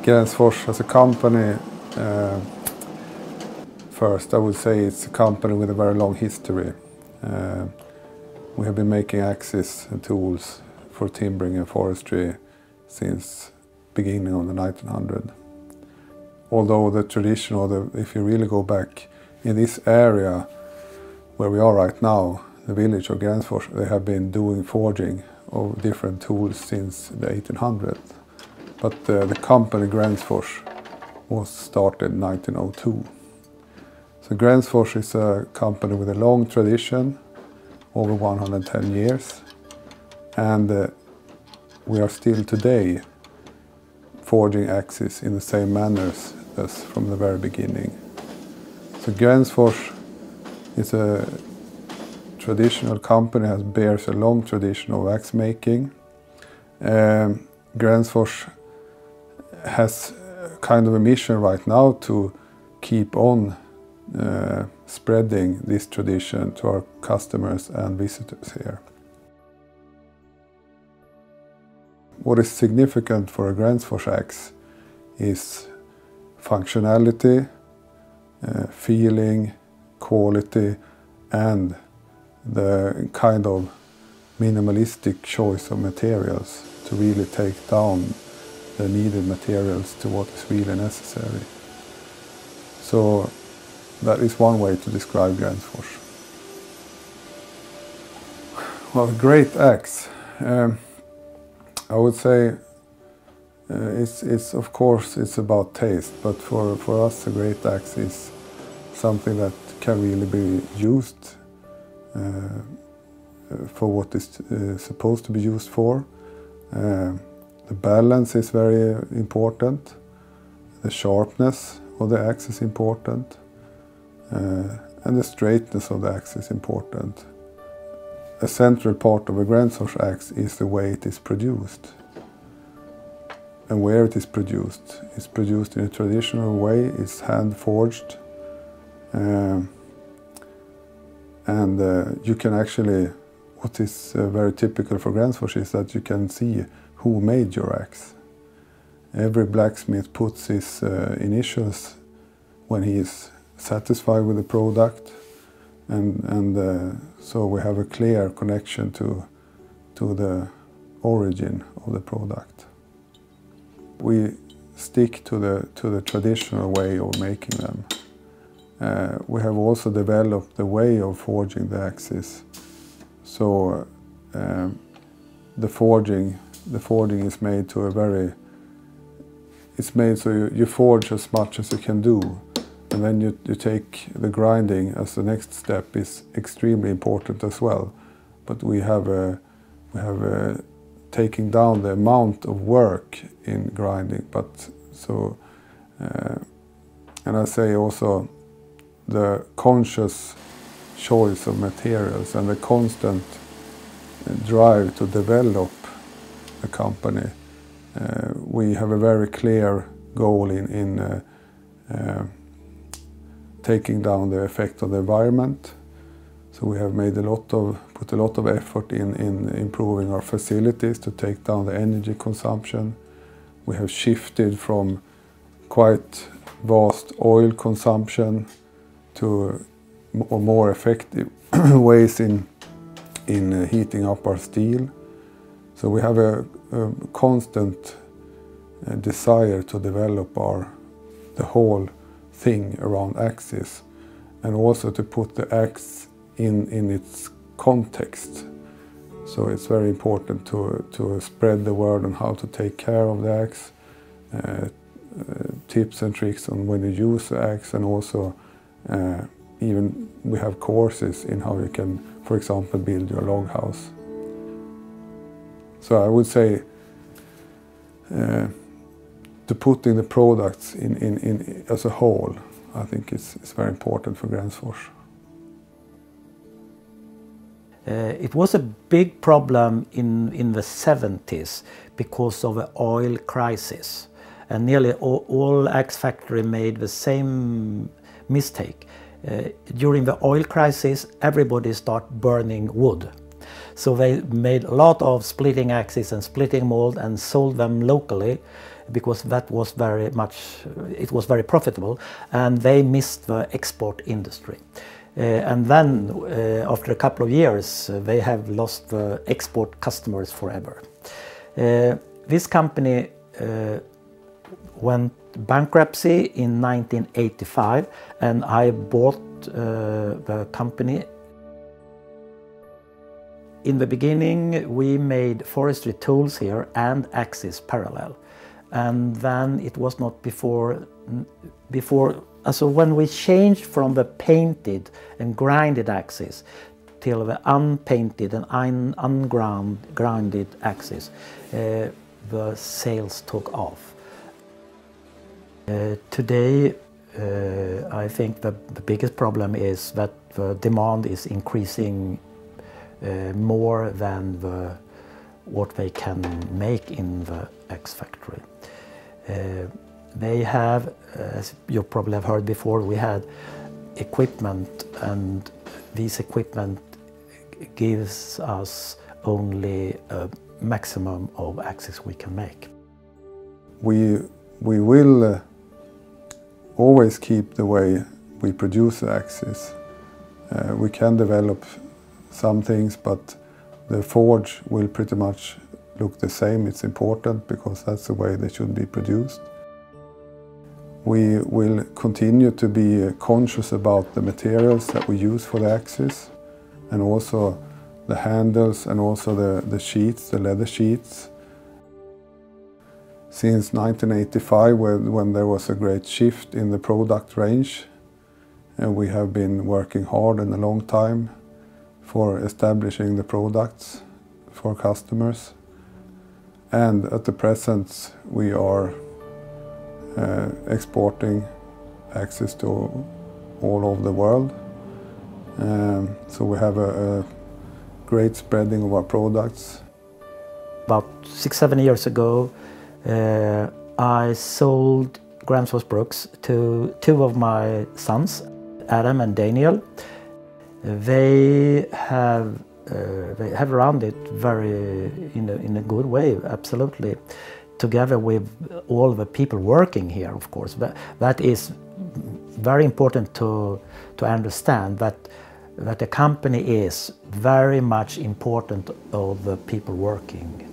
Gränsfors as a company, first I would say it's a company with a very long history. We have been making axes and tools for timbering and forestry since beginning of the 1900s. Although the tradition, if you really go back in this area where we are right now, the village of Gränsfors, they have been doing forging of different tools since the 1800s. But the company Gränsfors was started in 1902. So Gränsfors is a company with a long tradition, over 110 years, and we are still today forging axes in the same manners as from the very beginning. So Gränsfors is a traditional company, bears a long tradition of axe making. Gränsfors has kind of a mission right now to keep on spreading this tradition to our customers and visitors here. What is significant for a Gränsfors axe is functionality, feeling, quality, and the kind of minimalistic choice of materials to really take down the needed materials to what is really necessary. So that is one way to describe Gränsfors. Well, a great axe. I would say it's of course it's about taste, but for us a great axe is something that can really be used for what is supposed to be used for. The balance is very important. The sharpness of the axe is important. And the straightness of the axe is important. A central part of a Gränsfors axe is the way it is produced. And where it is produced. It's produced in a traditional way, it's hand forged. And you can actually, what is very typical for Gränsfors is that you can see who made your axe. Every blacksmith puts his initials when he is satisfied with the product, and so we have a clear connection to the origin of the product. We stick to the traditional way of making them. We have also developed the way of forging the axes. So the forging is made to a very. It's made so you forge as much as you can do. And then you take the grinding as the next step is extremely important as well. But we have taking down the amount of work in grinding. But so, and I say also the conscious choice of materials and the constant drive to develop a company. We have a very clear goal in taking down the effect of the environment. So we have put a lot of effort in improving our facilities to take down the energy consumption. We have shifted from quite vast oil consumption to more effective ways in heating up our steel. So we have a constant desire to develop the whole thing around axes, and also to put the axe in its context. So it's very important to spread the word on how to take care of the axe, tips and tricks on when you use the axe, and also even we have courses in how you can, for example, build your log house. So I would say to putting the products in as a whole, I think it's very important for Gränsfors. It was a big problem in the 70s because of the oil crisis, and nearly all axe factories made the same mistake. During the oil crisis, everybody started burning wood. So they made a lot of splitting axes and splitting mold and sold them locally, because that was it was very profitable, and they missed the export industry. And then, after a couple of years, they have lost the export customers forever. This company went bankruptcy in 1985, and I bought the company. In the beginning, we made forestry tools here and axes parallel. And then it was not before so when we changed from the painted and grinded axes till the unpainted and ungrinded axes, the sales took off. Today, I think the biggest problem is that the demand is increasing more than what they can make in the X factory. They have, as you probably have heard before, we had equipment, and this equipment gives us only a maximum of axes we can make. We will always keep the way we produce the axes. We can develop some things, but the forge will pretty much look the same. It's important because that's the way they should be produced. We will continue to be conscious about the materials that we use for the axes, and also the handles, and also the sheets, the leather sheets. Since 1985, when there was a great shift in the product range, and we have been working hard and a long time for establishing the products for customers. And at the present, we are exporting axes to all over the world. So we have a great spreading of our products. About 6-7 years ago, I sold Gränsfors Bruk to two of my sons, Adam and Daniel. They have run it in a good way, absolutely, together with all the people working here, of course. But that is very important to understand, that the company is very much important of the people working.